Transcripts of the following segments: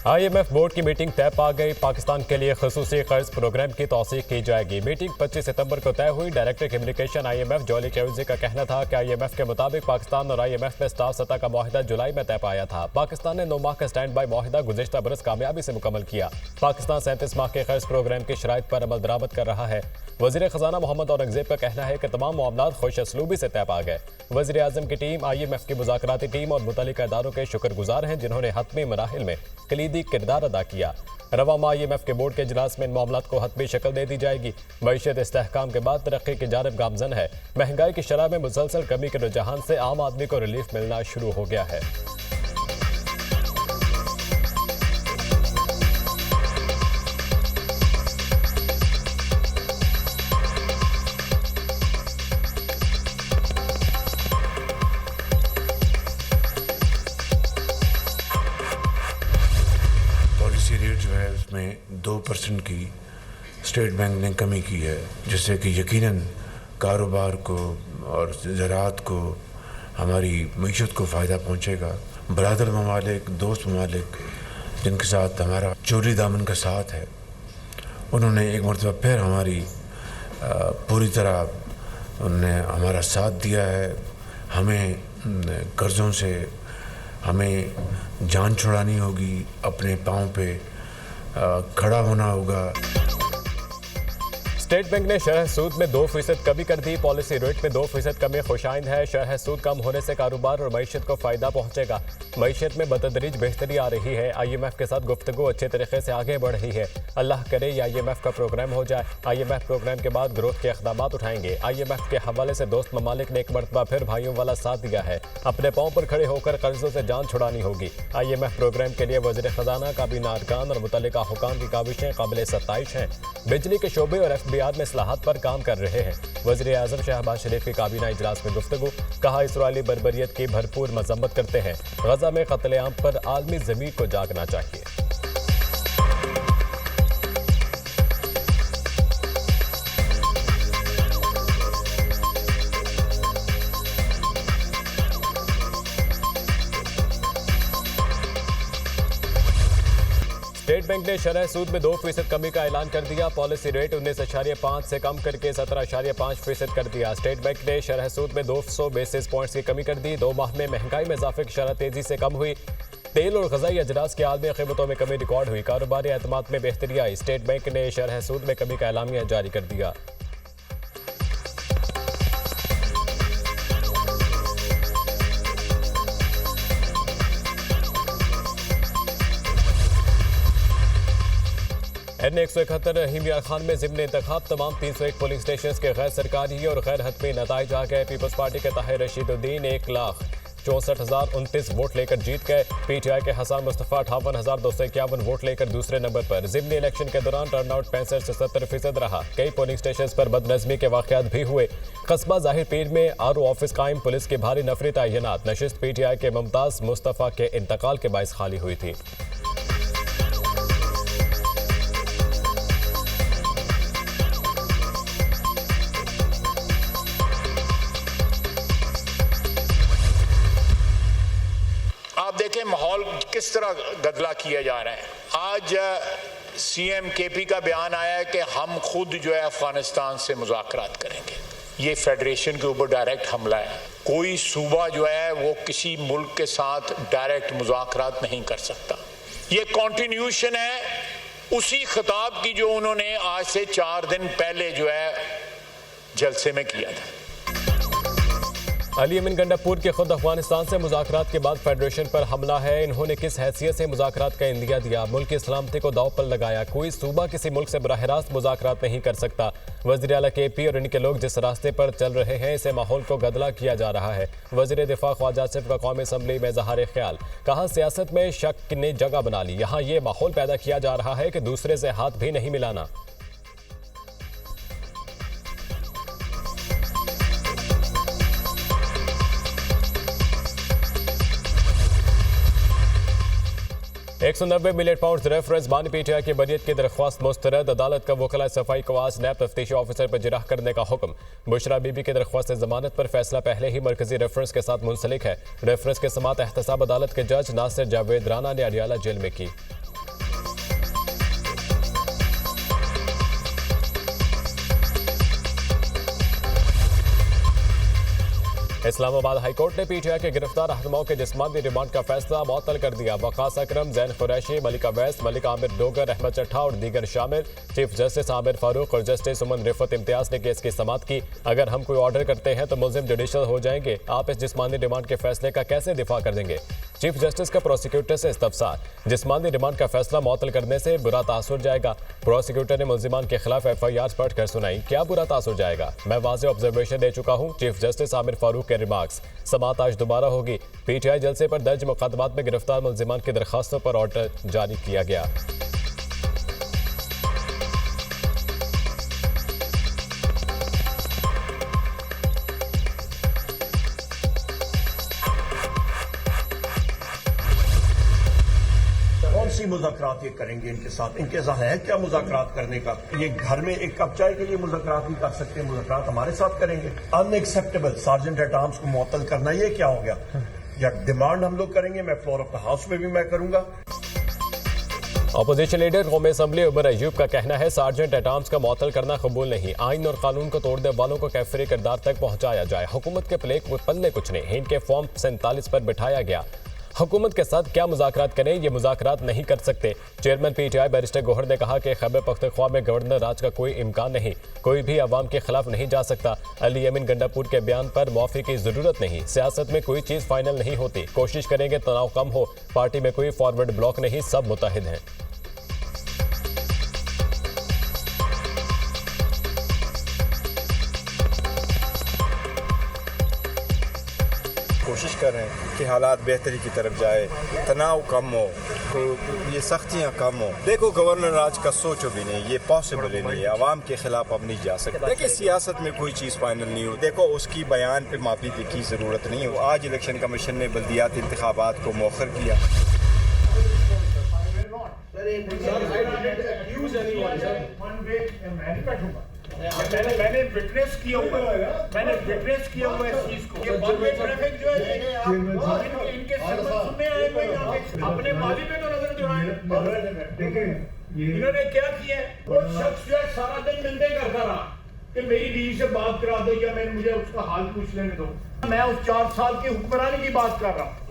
IMF board की meeting तय पा गई। पाकिस्तान के लिए खसूसी कर्ज प्रोग्राम की तौसीक की जाएगी। मीटिंग 25 सितंबर को तय हुई। डायरेक्टर कम्युनिकेशन IMF जॉली केवजी का कहना था कि IMF के मुताबिक पाकिस्तान और IMF में स्टाफ सतह का मुआहिदा जुलाई में तय पाया था। पाकिस्तान ने 9 माह का स्टैंड बाई मुआहिदा गुज़िश्ता बरस कामयाबी से मुकम्मल किया। पाकिस्तान 37 माह के कर्ज प्रोग्राम की शराइत पर अमल दरामद कर रहा है। वज़ीर ख़जाना मोहम्मद औरंगज़ेब का कहना है कि तमाम मामलात खुश असलूबी से तय पा गए। वज़ीर आज़म की टीम IMF की मुज़ाकराती टीम और मुतल्लिका इदारों के शुक्रगुजार हैं जिन्होंने हतमी मराहिल में कलीदी किरदार अदा किया। रवा माह IMF के बोर्ड के इजलास में इन मामलात को हतमी शक्ल दे दी जाएगी। मईशत इस्तेहकाम के बाद तरक्की की जानिब गामजन है। महंगाई की शरह में मुसलसल कमी के रुझान से आम आदमी को रिलीफ मिलना शुरू हो गया है। पॉलिसी रेट जो है उसमें 2% की स्टेट बैंक ने कमी की है, जिससे कि यकीनन कारोबार को और ज़राअत को, हमारी मईशत को फ़ायदा पहुँचेगा। बरादर ममालिक, दोस्त ममालिक जिनके साथ हमारा चोरी दामन का साथ है, उन्होंने एक मरतबा फिर हमारी पूरी तरह उन्होंने हमारा साथ दिया है। हमें कर्ज़ों से हमें जान छुड़ानी होगी, अपने पाँव पे खड़ा होना होगा। स्टेट बैंक ने शरह सूद में 2% कमी कर दी। पॉलिसी रेट में 2% कमी खुशाइंद है। शरह सूद कम होने से कारोबार और मईशत को फ़ायदा पहुंचेगा। मईशत में बतदरीज बेहतरी आ रही है। IMF के साथ गुफ्तगू अच्छे तरीके से आगे बढ़ रही है। अल्लाह करे ये IMF का प्रोग्राम हो जाए। IMF प्रोग्राम के बाद ग्रोथ के इक़दाम उठाएंगे। IMF के हवाले से दोस्त ममालिक ने एक मरतबा फिर भाइयों वाला साथ दिया है। अपने पाँव पर खड़े होकर कर्जों से जान छुड़ानी होगी। IMF प्रोग्राम के लिए वज़ीर ख़जाना, काबीना अरकान और मुतल्लिका हुकाम की काविशें काबिल सत्ताइश हैं। बिजली के शोबे और FBI में इस्लाहात पर काम कर रहे हैं। वज़ीर आज़म शहबाज शरीफ की काबीना इजलास में गुफ्तगू, कहा इसराइली बर्बरियत की भरपूर मजम्मत करते हैं। गजा में कत्लेआम पर आलमी ज़मीर को जागना चाहिए। स्टेट बैंक ने शरह सूद में 2% कमी का ऐलान कर दिया। पॉलिसी रेट 19.5 से कम करके 17.5% कर दिया। स्टेट बैंक ने शरह सूद में 200 बेसिस पॉइंट्स की कमी कर दी। 2 माह में महंगाई में इजाफे की शरह तेजी से कम हुई। तेल और ग़ज़ाई अजरास के आलमी कीमतों में कमी रिकॉर्ड हुई। कारोबारी एतमाद में बेहतरी आई। स्टेट बैंक ने शरह सूद में कमी का एलामिया जारी कर दिया। N171 रहीम यार खान में ज़िम्न इंतखाब तमाम 301 पोलिंग स्टेशन के गैर सरकारी और गैर हतमी नताइज आ गए। पीपल्स पार्टी के ताहिर रशीदुद्दीन 1,64,029 वोट लेकर जीत गए। PTI के हसन मुस्तफ़ा 58,251 वोट लेकर दूसरे नंबर पर। ज़िम्नी इलेक्शन के दौरान टर्नआउट 65 से 70% रहा। कई पोलिंग स्टेशन पर बदनज़मी के वाक़यात भी हुए। कस्बा ज़ाहिर पीर में RO ऑफिस कायम, पुलिस की भारी नफरी तैनात। नशिस्त PTI के मुमताज़ मुस्तफ़ा के इंतकाल के बाइस खाली हुई थी। आप देखें माहौल किस तरह गदला किया जा रहा है। आज CM KP का बयान आया है कि हम खुद जो है अफगानिस्तान से मुज़ाकरात करेंगे। ये फेडरेशन के ऊपर डायरेक्ट हमला है। कोई सूबा जो है वो किसी मुल्क के साथ डायरेक्ट मुज़ाकरात नहीं कर सकता। ये कॉन्टिन्यूशन है उसी खिताब की जो उन्होंने आज से 4 दिन पहले जो है जलसे में किया था। अली अमीन गंडापुर के खुद अफगानिस्तान से मुज़ाकरात के बाद फेडरेशन पर हमला है। इन्होंने किस हैसियत से मुज़ाकरात का इंदिया दिया? मुल्क की सलामती को दाव पर लगाया। कोई सूबा किसी मुल्क से बराह रास्त मुज़ाकरात नहीं कर सकता। वज़ीर आला KP और इनके लोग जिस रास्ते पर चल रहे हैं, इसे माहौल को गदला किया जा रहा है। वज़ीर दिफा ख्वाजा आसिफ का कौमी असम्बली में इज़हार ख्याल, कहा सियासत में शक ने जगह बना ली। यहाँ ये माहौल पैदा किया जा रहा है कि दूसरे से हाथ भी नहीं मिलाना। 190 मिलियन पाउंड रेफरेंस बानी PTI की बरियत की दरख्वास्त मुस्तरद। अदालत का वकला सफाई कवास नैब तफ्तीशी ऑफिसर पर जिरह करने का हुक्म। बुशरा बीबी की दरख्वास्त जमानत पर फैसला पहले ही मरकजी रेफरेंस के साथ मुंसलिक है। रेफरेंस के समात एहतसाब अदालत के जज नासिर जावेद राना ने अडियाला जेल में की। इस्लामाबाद हाईकोर्ट ने पीटीआई के गिरफ्तार रहनुमाओं के जिस्मानी रिमांड का फैसला मुअत्तल कर दिया। वकास अकरम, जैन कुरैशी, मलिका वैस, मलिक आमिर डोगर, अहमद चट्ठा और दीगर शामिल। चीफ जस्टिस आमिर फारूक और जस्टिस उमन रिफत इम्तियाज ने केस की समाअत की। अगर हम कोई ऑर्डर करते हैं तो मुल्जिम जुडिशल हो जाएंगे। आप इस जिस्मानी रिमांड के फैसले का कैसे दिफा कर देंगे? चीफ जस्टिस का प्रोसिक्यूटर से इस्तफसार। जिस्मानी रिमांड का फैसला मुअत्तल करने से बुरा तासुर जाएगा। प्रोसिक्यूटर ने मुल्जिमान के खिलाफ FIR पढ़कर सुनाई। क्या बुरा तासुर जाएगा? मैं वाज़ेह ऑब्जर्वेशन दे चुका हूँ। चीफ जस्टिस आमिर फारूक के रिमार्क्स। समाअत आज दोबारा होगी। पीटीआई जलसे पर दर्ज मुकदमात में गिरफ्तार मुल्जिमान की दरखास्तों पर ऑर्डर जारी किया गया। कौन सी मुज़ाकरात ये करेंगे इनके साथ? इनके साथ है क्या मुज़ाकरात करने का? ये घर में एक कप चाय के लिए मुज़ाकरात नहीं कर सकते, मुज़ाकरात हमारे साथ करेंगे। अनएक्सेप्टेबल। सार्जेंट एट आर्म्स को मुअत्तल करना, ये क्या हो गया? या डिमांड हम लोग करेंगे, मैं फ्लोर ऑफ द हाउस में भी मैं करूंगा। अपोजिशन लीडर कौमी असम्बली उमर अयूब का कहना है सार्जेंट एट आर्म्स का मुअत्तल करना कबूल नहीं। आइन और कानून को तोड़ने वालों को कैफरी किरदार तक पहुंचाया जाए। हुकूमत के पल्ले कुछ नहीं। हिंद के फॉर्म 47 पर बिठाया गया। हुकूमत के साथ क्या मुज़ाकरात करें? ये मुज़ाकरात नहीं कर सकते। चेयरमैन पीटीआई बैरिस्टर गौहर ने कहा कि खैबर पख्तूनख्वा में गवर्नर राज का कोई इम्कान नहीं। कोई भी अवाम के खिलाफ नहीं जा सकता। अली अमीन गंडापुर के बयान पर मुआफ़ी की ज़रूरत नहीं। सियासत में कोई चीज़ फाइनल नहीं होती। कोशिश करेंगे तनाव कम हो। पार्टी में कोई फॉरवर्ड ब्लॉक नहीं, सब मुत्तहिद हैं। कोशिश कर रहे हैं कि हालात बेहतरी की तरफ जाए, तनाव कम हो, तो ये सख्तियाँ कम हो। देखो गवर्नर राज का सोचो भी नहीं, ये पॉसिबल ही नहीं है। आवाम के खिलाफ अब नहीं जा सकते। देखिए सियासत में कोई चीज़ फाइनल नहीं हो। देखो उसकी बयान पे माफ़ी की ज़रूरत नहीं हो। आज इलेक्शन कमीशन ने बल्दियाती इंतखाबात को मौखर किया। मैंने विटनेस किया हुआ है इस चीज को। ये वन वे ट्रैफिक जो है इनके सरमन सुनने आए हुए यहाँ पे अपने माली पे तो नजर जुड़ाए। इन्होंने क्या किया है? वो शख्स जो है सारा दिन निंदे करता रहा कि मेरी बीवी से बात करा दो या मैं मुझे उसका हाल पूछ लेने दो। मैं उस 4 साल की हुक्मरानी की बात कर रहा हूँ।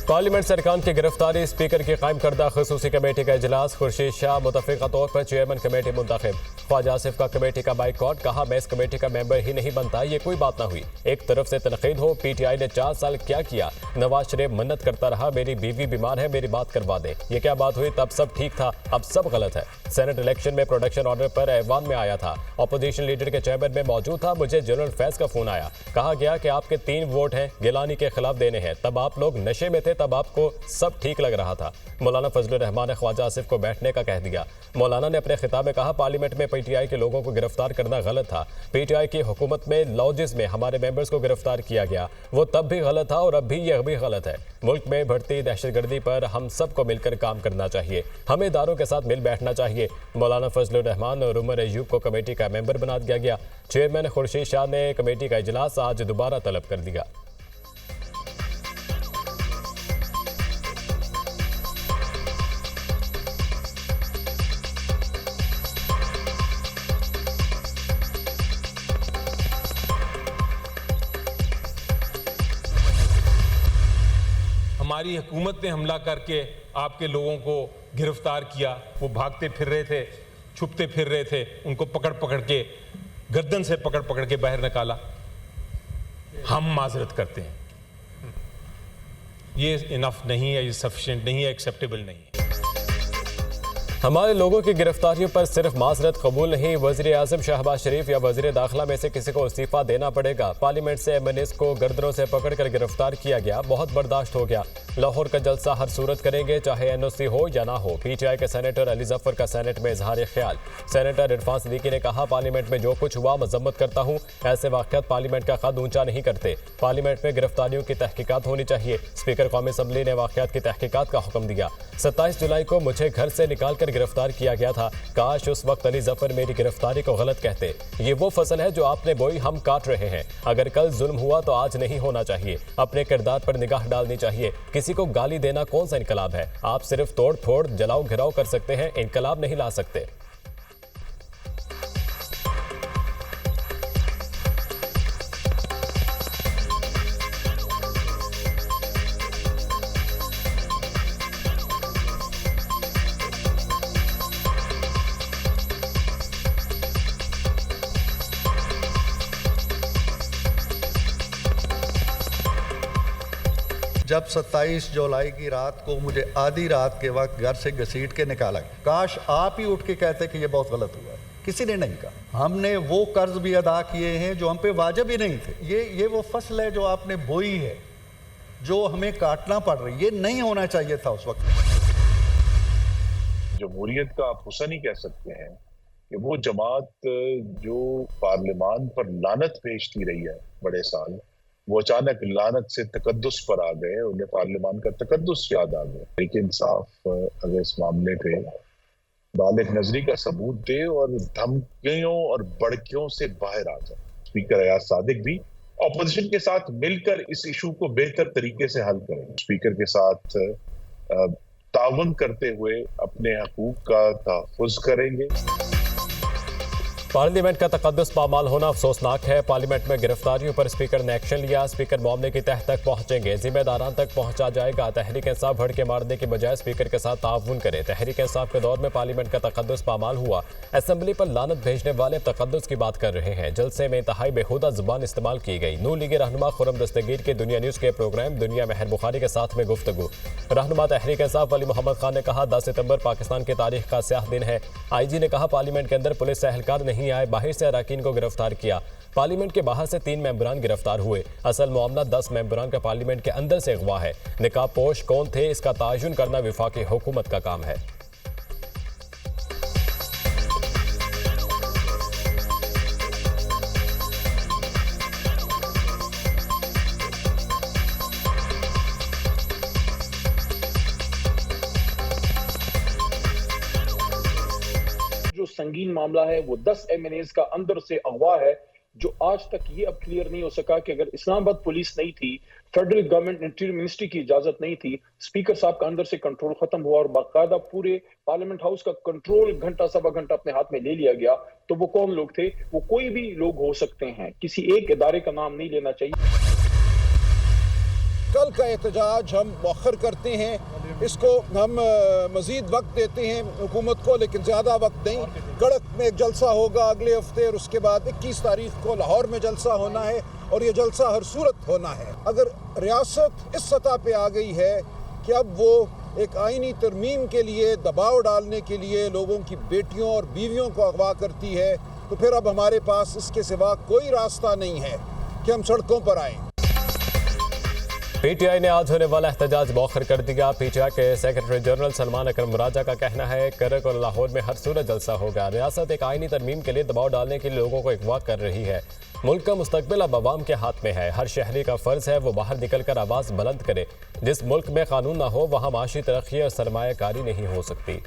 पार्लियामेंट सरकार की गिरफ्तारी। स्पीकर की कायम करदा खसूसी कमेटी का इजलास। खुर्शीद शाह मुतफ़िक़ा तौर पर चेयरमैन कमेटी मुंतखब। ख्वाजा आसिफ का कमेटी का बाइकआउट। कहा मैं इस कमेटी का मेंबर ही नहीं बनता। ये कोई बात ना हुई। एक तरफ से तनकीद हो। पीटीआई ने 4 साल क्या किया? नवाज शरीफ मन्नत करता रहा मेरी बीवी बीमार है, मेरी बात करवा दे। ये क्या बात हुई? तब सब ठीक था, अब सब गलत है। सेनेट इलेक्शन में प्रोडक्शन ऑर्डर पर ऐवान में आया था। अपोजिशन लीडर के चैम्बर में मौजूद था। मुझे जनरल फैज का फोन आया। कहा गया कि आपके 3 वोट हैं गिलानी के खिलाफ देने हैं। तब आप लोग नशे में थे, तब आपको सब ठीक लग रहा था। मौलाना फजलुर रहमान ने ख्वाजा आसिफ को बैठने का कह दिया। मौलाना ने अपने खिताब में कहा पार्लियामेंट में पीटीआई के लोगों को गिरफ्तार करना गलत था। पीटीआई की हुकूमत में लॉजेस में हमारे मेंबर्स को गिरफ्तार किया गया। वो तब भी गलत था और अब भी यह भी गलत है। मुल्क में बढ़ती दहशतगर्दी पर हम सबको मिलकर काम करना चाहिए। हमें इदारों के साथ मिल बैठना चाहिए। मौलाना फजलुर रहमान और उमर अयूब को कमेटी का मेंबर बना दिया गया। चेयरमैन खुर्शीद शाह ने कमेटी का इजलास आज दोबारा तलब कर दिया। हमारी हुकूमत ने हमला करके आपके लोगों को गिरफ्तार किया। वो भागते फिर रहे थे, छुपते फिर रहे थे। उनको पकड़ पकड़ के गर्दन से पकड़ पकड़ के बाहर निकाला। हम माजरत करते हैं। ये इनफ नहीं है, ये सफिशिएंट नहीं है, एक्सेप्टेबल नहीं है। हमारे लोगों की गिरफ्तारियों पर सिर्फ माजरत कबूल नहीं, वज़ीर आज़म शहबाज शरीफ या वज़ीर दाखिला में से किसी को इस्तीफा देना पड़ेगा। पार्लियामेंट से MNAs को गर्दनों से पकड़कर गिरफ्तार किया गया, बहुत बर्दाश्त हो गया। लाहौर का जलसा हर सूरत करेंगे, चाहे NOC हो या ना हो। पीटीआई के सेनेटर अली जफर का सेनेट में इजहार ख्याल। सेनेटर इरफान सिद्दीकी ने कहा पार्लियामेंट में जो कुछ हुआ मजम्मत करता हूँ। ऐसे वाक़यात पार्लियामेंट का कद ऊंचा नहीं करते। पार्लियामेंट में गिरफ्तारियों की तहकीकात होनी चाहिए। स्पीकर कौमी असम्बली ने वाक़यात की तहकीकात का हुक्म दिया। 27 जुलाई को मुझे घर से निकाल कर गिरफ्तार किया गया था। काश उस वक्त अली जफर मेरी गिरफ्तारी को गलत कहते। ये वो फसल है जो आपने बोई, हम काट रहे हैं। अगर कल जुल्म हुआ तो आज नहीं होना चाहिए। अपने किरदार पर निगाह डालनी चाहिए। किसी को गाली देना कौन सा इनकलाब है? आप सिर्फ तोड़ फोड़ जलाओ घिराव कर सकते हैं, इनकलाब नहीं ला सकते। जब 27 जुलाई की रात को मुझे आधी रात के वक्त घर से घसीट के निकाला, काश आप ही उठ के कहते कि ये बहुत गलत हुआ है। किसी ने नहीं कहा। हमने वो कर्ज भी अदा किए हैं जो हम पे वाजिब ही नहीं थे। ये वो फसल है जो आपने बोई है, जो हमें काटना पड़ रही है। ये नहीं होना चाहिए था उस वक्त। जमहूरियत का आप हुस्न ही कह सकते हैं कि वो जमात जो पार्लियामान पर लानत भेजती रही है बड़े साल, वो अचानक लानत से तकद्दुस पर आ गए, उन्हें पार्लियामान का तकद्दुस याद आ गया। लेकिन इंसाफ अगर इस मामले पे बालिग नजरी का सबूत दे और धमकियों और बड़कियों से बाहर आ जाए। स्पीकर अयाज सादिक भी ऑपोजिशन के साथ मिलकर इस इशू को बेहतर तरीके से हल करेंगे। स्पीकर के साथ ताउन करते हुए अपने हकूक का तहफ़्फ़ुज़ करेंगे। पार्लियामेंट का तकद्दुस पामाल होना अफसोसनाक है। पार्लियामेंट में गिरफ्तारियों पर स्पीकर ने एक्शन लिया। स्पीकर मामले की तह तक पहुंचेंगे, जिम्मेदारान तक पहुंचा जाएगा। तहरीक इंसाफ भड़के मारने के बजाय स्पीकर के साथ ताउन करे। तहरीक इंसाफ के दौर में पार्लियामेंट का तकद्दुस पामाल हुआ। असेंबली पर लानत भेजने वाले तकद्दुस की बात कर रहे हैं। जलसे में इंतहाई बेहुदा जुबान इस्तेमाल की गई। नून लीग रहनुमा खुर्रम दस्तगीर के दुनिया न्यूज़ के प्रोग्राम दुनिया में बुखारी के साथ में गुफ्तगू। रहनुमा तहरीक इंसाफ वली मोहम्मद खान ने कहा 10 सितंबर पाकिस्तान की तारीख का स्याह दिन है। IG ने कहा पार्लियामेंट के अंदर पुलिस से एहलकार नहीं आए, बाहर से अरकान को गिरफ्तार किया। पार्लियामेंट के बाहर से 3 मेंबरान गिरफ्तार हुए। असल मामला 10 मेंबरान का पार्लियामेंट के अंदर से अगवा है। निकाब पोश कौन थे, इसका तायुन करना वफाकी हुकूमत का काम है। संगीन मामला है वो 10 MNAs का अंदर से अगवा है, जो आज तक ये अब क्लियर नहीं हो सका कि अगर इस्लामाबाद पुलिस नहीं थी, फेडरल गवर्नमेंट इंटीरियर मिनिस्ट्री की इजाजत नहीं थी, स्पीकर साहब का अंदर से कंट्रोल खत्म हुआ और बाकायदा पूरे पार्लियामेंट हाउस का कंट्रोल घंटा सवा घंटा अपने हाथ में ले लिया गया, तो वो कौन लोग थे? वो कोई भी लोग हो सकते हैं, किसी एक इदारे का नाम नहीं लेना चाहिए। कल का एहतजाज हम मौखर करते हैं, इसको हम मज़ीद वक्त देते हैं हुकूमत को, लेकिन ज़्यादा वक्त नहीं। कड़क में एक जलसा होगा अगले हफ्ते और उसके बाद 21 तारीख को लाहौर में जलसा होना है और ये जलसा हर सूरत होना है। अगर रियासत इस सतह पे आ गई है कि अब वो एक आईनी तरमीम के लिए दबाव डालने के लिए लोगों की बेटियों और बीवियों को अगवा करती है, तो फिर अब हमारे पास इसके सिवा कोई रास्ता नहीं है कि हम सड़कों पर आएँ। PTI ने आज होने वाला एहतजाज मौखर कर दिया। PTI के सेक्रेटरी जनरल सलमान अकरम राजा का कहना है करक और लाहौर में हर सूरत जलसा होगा। रियासत एक आईनी तरमीम के लिए दबाव डालने के लिए लोगों को अगवा कर रही है। मुल्क का मुस्तकबिल अब अवाम के हाथ में है। हर शहरी का फ़र्ज है वो बाहर निकल कर आवाज़ बुलंद करे। जिस मुल्क में कानून ना हो वहाँ माशी तरक्की और सरमायाकारी नहीं हो सकती।